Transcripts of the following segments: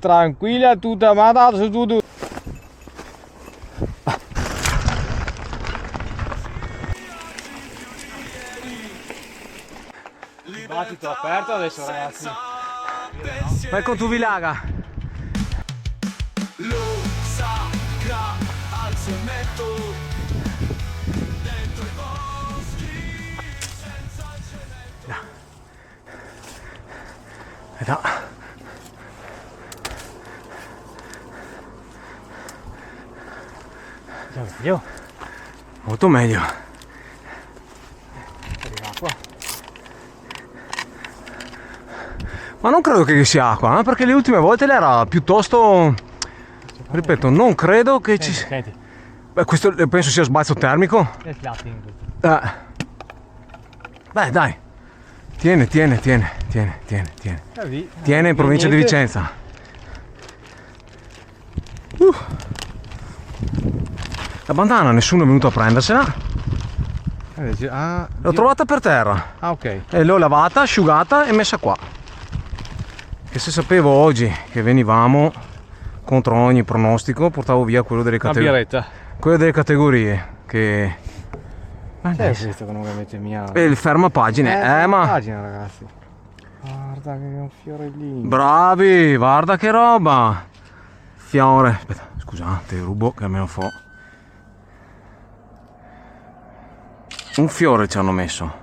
tranquilla, tutta mandata su tutto. Dibattito aperto adesso, ragazzi. Ecco tu Vilaga. Lo sacra al cemento dentro i boschi senza cemento. Meglio. Molto meglio. Ma non credo che sia acqua, perché le ultime volte l'era piuttosto... Ripeto, non credo che ci sia... Senti. Beh, questo penso sia sbalzo termico. Beh, dai. Tiene. Tiene in provincia di Vicenza. La bandana nessuno è venuto a prendersela. L'ho trovata per terra. Ah, ok. E l'ho lavata, asciugata e messa qua. Che se sapevo oggi che venivamo contro ogni pronostico, portavo via quello delle Una birretta. Quello delle categorie che... Questo che non avete mia... il fermapagine, ma... Pagina, ragazzi. Guarda che è un fiorellino. Bravi, guarda che roba. Fiore. Aspetta, scusate, rubo che almeno fo. Un fiore ci hanno messo.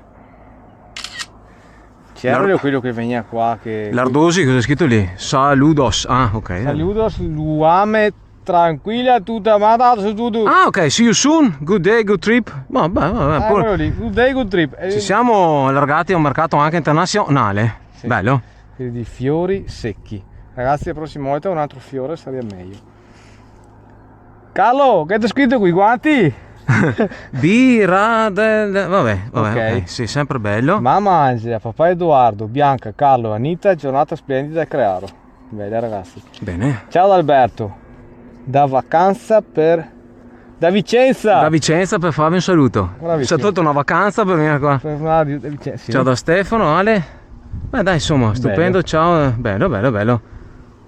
C'era quello che veniva qua che... L'ardosi, cosa è scritto lì? Saludos. Ah, ok. Saludos, luame, tranquilla, tutta mandata su tutto. Ah, ok, see you soon. Good day, good trip. Vabbè. Quello lì, good day, good trip. Ci siamo allargati a un mercato anche internazionale. Sì. Bello. Di fiori secchi. Ragazzi, la prossima volta un altro fiore sarebbe meglio. Carlo, che c'è scritto qui? Guanti? Birra del... Vabbè, Ok. Sì, sempre bello. Mamma Angela, papà Edoardo, Bianca, Carlo, Anita, giornata splendida a Crearo. Bene ragazzi. Bene. Ciao da Alberto. Da vacanza per... Da Vicenza! Da Vicenza per farvi un saluto. Bravissimo. Si è tolto una vacanza per venire qua. Da Vicenza, sì. Ciao da Stefano, Ale. Beh dai, insomma, stupendo, ciao. Bello.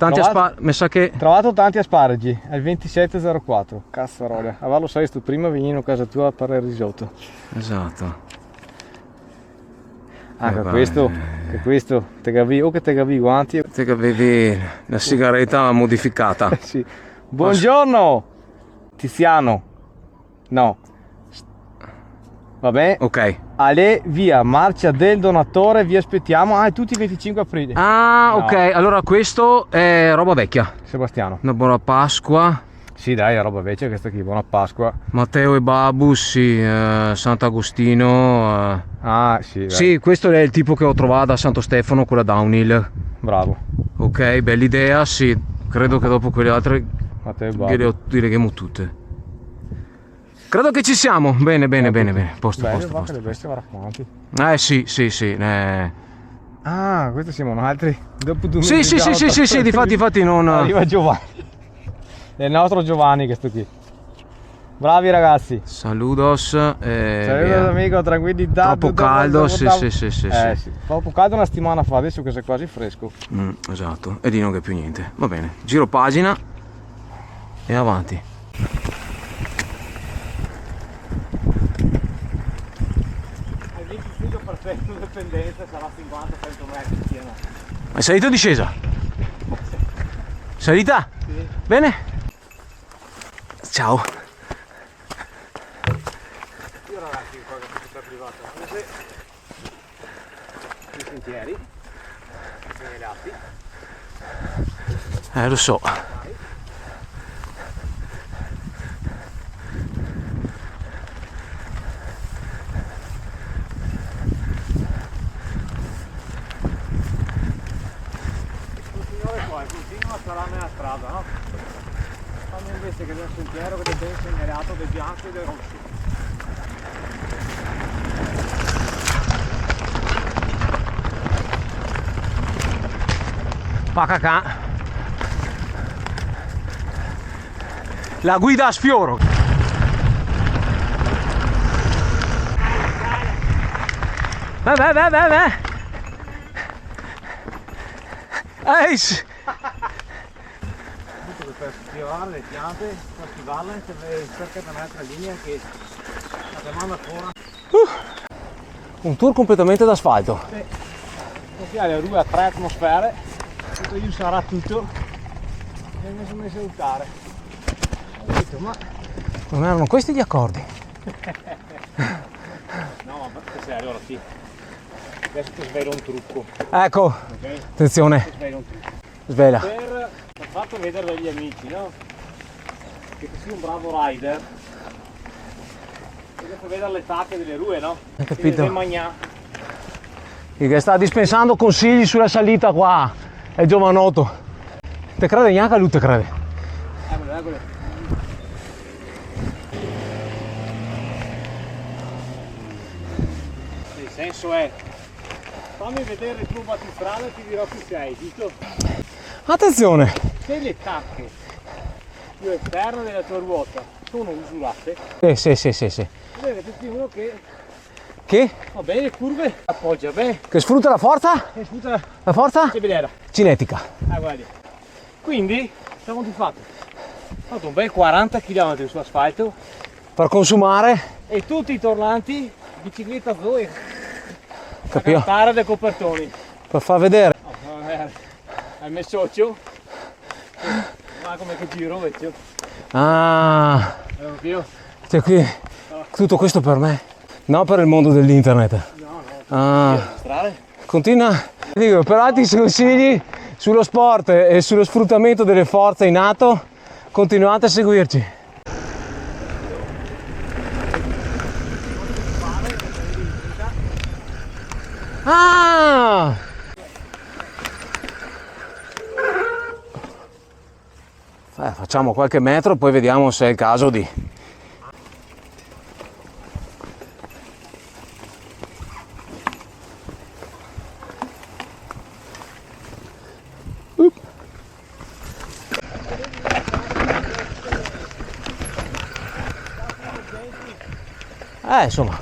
Tanti mi sa che... Trovato tanti asparagi al 2704. Cazzarola. A Vallo sai, tu prima venino a casa tua a fare il risotto. Esatto. Anche questo, te avevi i guanti. Te che avevi la sigaretta modificata. Sì. Buongiorno Tiziano. No. Vabbè. Ok. Ale, via, marcia del donatore, vi aspettiamo. Ah, è tutti il 25 aprile. Ah, no. Ok, allora questo è roba vecchia. Sebastiano. Una buona Pasqua. Sì, dai, è roba vecchia questa qui, buona Pasqua. Matteo e Babus, sì, Sant'Agostino. Ah, sì, dai. Sì, questo è il tipo che ho trovato a Santo Stefano, quella downhill. Bravo. Ok, bella idea, sì. Credo che dopo quelle altre Matteo e le leghiamo tutte. Credo che ci siamo. Bene. Posto. Le bestie racconti. Sì. Ah, questi siamo altri. Dopo 2 Sì, difatti non... Arriva Giovanni. È il nostro Giovanni questo qui. Bravi ragazzi. Saludos. Saludos amico, tranquillità. Troppo caldo, sì. Troppo caldo una settimana fa, adesso che sei quasi fresco. Esatto, e di non che più niente. Va bene, giro pagina e avanti. Al 25% dipendenza sarà 50-100 metri pieno. Ma è salita o discesa? Salita? Sì. Bene? Ciao. Io ragazzi qua che è tutta privata. I sentieri. Segnalati. Lo so. Continua sarà nella strada, no? Fanno invece che del sentiero che è ben segnalato del bianco e del rosso. Pacacà. La guida a sfioro. Vai. Ehi! per schivare le piante, per schivarle, cerca di un'altra linea che la chiamando ancora. Un tour completamente d'asfalto. Qui ha le rue a 3 atmosfere, tutto io sarà tutto e mi sono messo a aiutare. Ho detto, ma Non erano questi gli accordi. no, ma che sei allora sì. Adesso ti svelo un trucco, Ecco, ok? attenzione, Ti svelo un trucco. svela. Per fatto vedere dagli amici, no? Che tu sei un bravo rider. E dopo vedere le tacche delle rue, no? Hai capito? Che magna. Che sta dispensando consigli sulla salita qua. È giovanotto. Te crede neanche a lui, te crede. Eccole. Il senso è, fammi vedere il tuo battistrada e ti dirò chi sei, giusto? Attenzione. Se le tacche più esterne della tua ruota sono usurate, Sì. deve essere uno Che? va bene le curve, appoggia bene, Che sfrutta la forza? e sputa La forza? che vedere. Cinetica. Guardi. Quindi, siamo di fatto. Ho fatto un bel 40 km su asfalto Per consumare. e tutti i tornanti bicicletta Zoe a Capito? cantare dei copertoni. Per far vedere. Hai messo occhio? Ma come che giro vecchio? Ah, Io? c'è qui. Tutto questo per me. No, per il mondo dell'internet. Ah. Registrare? Continua. Dico, per altri consigli sullo sport e sullo sfruttamento delle forze in atto, continuate a seguirci. Ah! Facciamo qualche metro, poi vediamo se è il caso di... Insomma.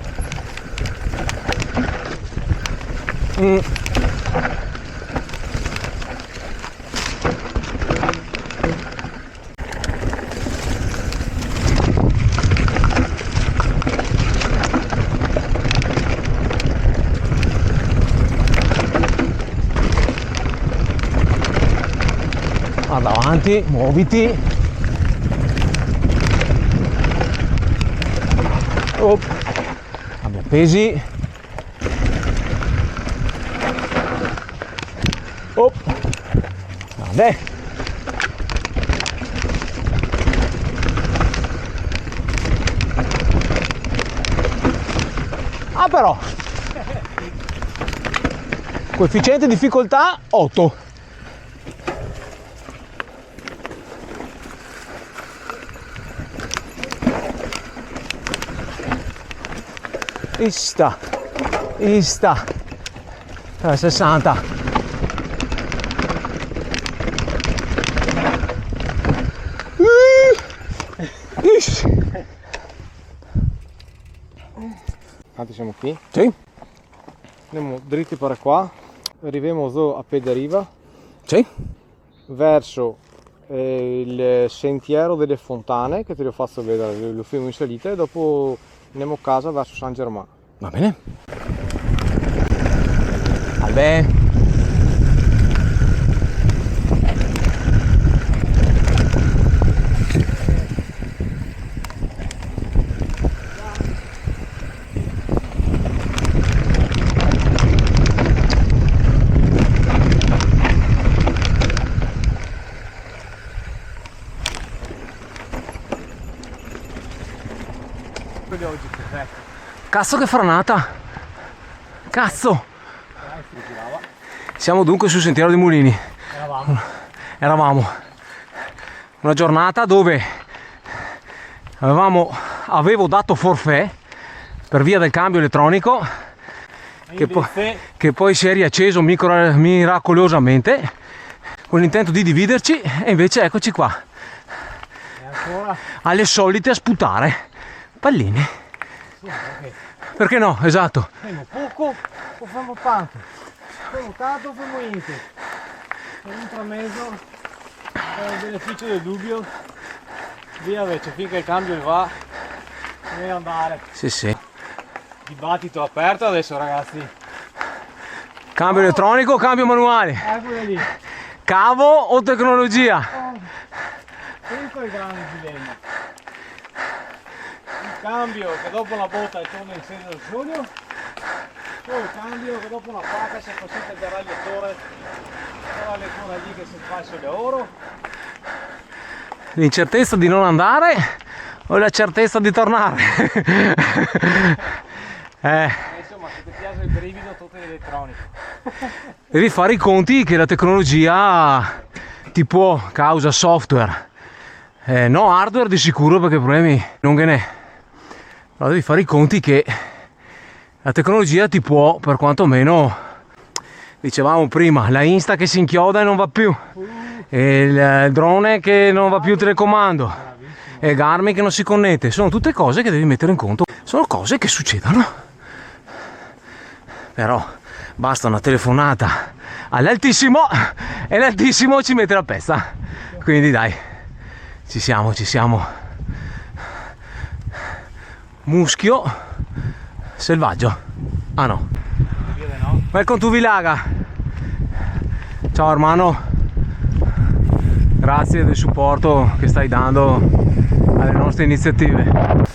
Guarda avanti, muoviti. Cambia pesi. Grande. Però coefficiente difficoltà 8. Ista 60. Tanto siamo qui, Sì, andiamo dritti per qua, arriviamo a Pederiva sì. verso il sentiero delle fontane che te lo faccio vedere, lo filmo in salita e dopo andiamo a casa verso San Germano. Va bene. Salve. Quelli oggi perfetto. Cazzo che franata. Cazzo. Siamo dunque sul sentiero dei mulini. Eravamo una giornata dove avevo dato forfait per via del cambio elettronico che poi si è riacceso miracolosamente con l'intento di dividerci e invece eccoci qua E ancora? alle solite a sputare palline. Perché no? Esatto. Facciamo poco o facciamo tanto? Facciamo tanto o facciamo niente? E un trameso Per il beneficio del dubbio, via invece, finché il cambio va, deve andare. Sì, sì. Dibattito aperto adesso, ragazzi. Cambio elettronico o cambio manuale? Eccole lì. Cavo o tecnologia? Questo è il grande dilemma. Il cambio che dopo una botta torna in serie del giugno, o il cambio che dopo una pacca si consente il radiatore, però le cose lì che si fa sulle oro. L'incertezza di non andare o la certezza di tornare? Insomma, se ti piace il brivido, tutto è elettronico. Devi fare i conti che la tecnologia ti può causa software, no hardware di sicuro perché problemi non che ne. Però devi fare i conti che la tecnologia ti può, per quanto meno, dicevamo prima, la Insta che si inchioda e non va più, e il drone che non va più il telecomando, e Garmin che non si connette, sono tutte cose che devi mettere in conto, sono cose che succedono. Però basta una telefonata all'altissimo e l'altissimo ci mette la pezza. Quindi dai, ci siamo. Muschio selvaggio. Ah no. Welcome to Vilaga. Ciao hermano. Grazie del supporto che stai dando alle nostre iniziative.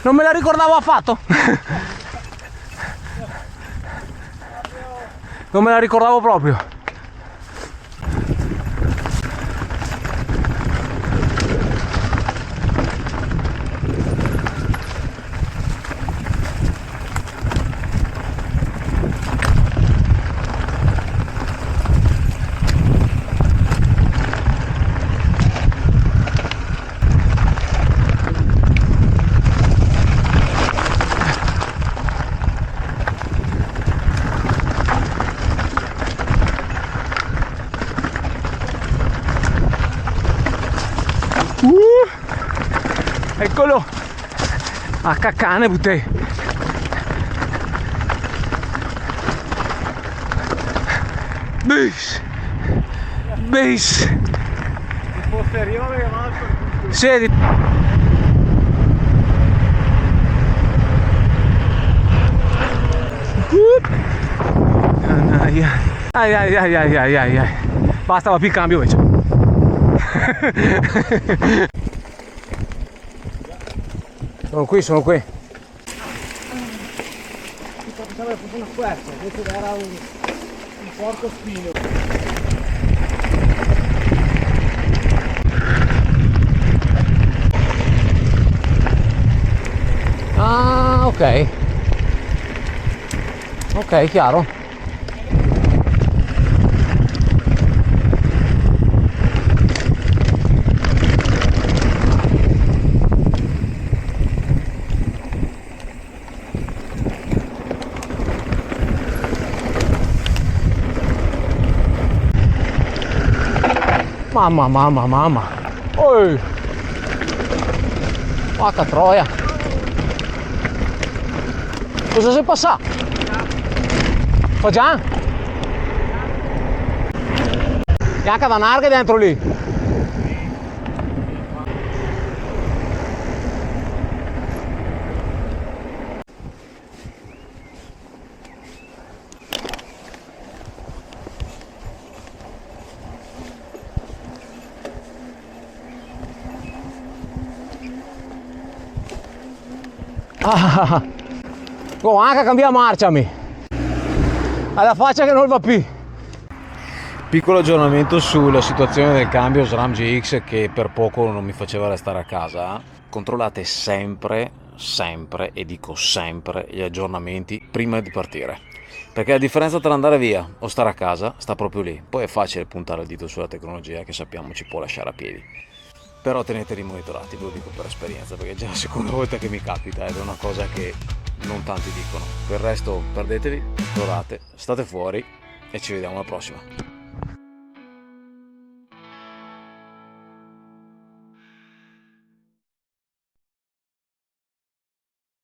Non me la ricordavo affatto. Non me la ricordavo proprio. Eccolo a caccane buttei. Bis Il posteriore che va per Sedi. Ai. Basta, va più il cambio invece. Sono qui. Pensavo fosse una quercia, invece era un porco spino. Ah, ok. Ok, chiaro. Mamma. Oi. Vacca troia. Cosa sei passato? Fa già? Bianca da narga dentro lì. Oh, anche cambia marciami. Alla faccia che non va più. Piccolo aggiornamento sulla situazione del cambio SRAM GX che per poco non mi faceva restare a casa. Controllate sempre, e dico sempre, gli aggiornamenti prima di partire. Perché la differenza tra andare via o stare a casa sta proprio lì. Poi è facile puntare il dito sulla tecnologia che sappiamo ci può lasciare a piedi. Però teneteli monitorati, ve lo dico per esperienza, perché è già la seconda volta che mi capita ed è una cosa che non tanti dicono. Per il resto perdetevi, esplorate, state fuori e ci vediamo alla prossima.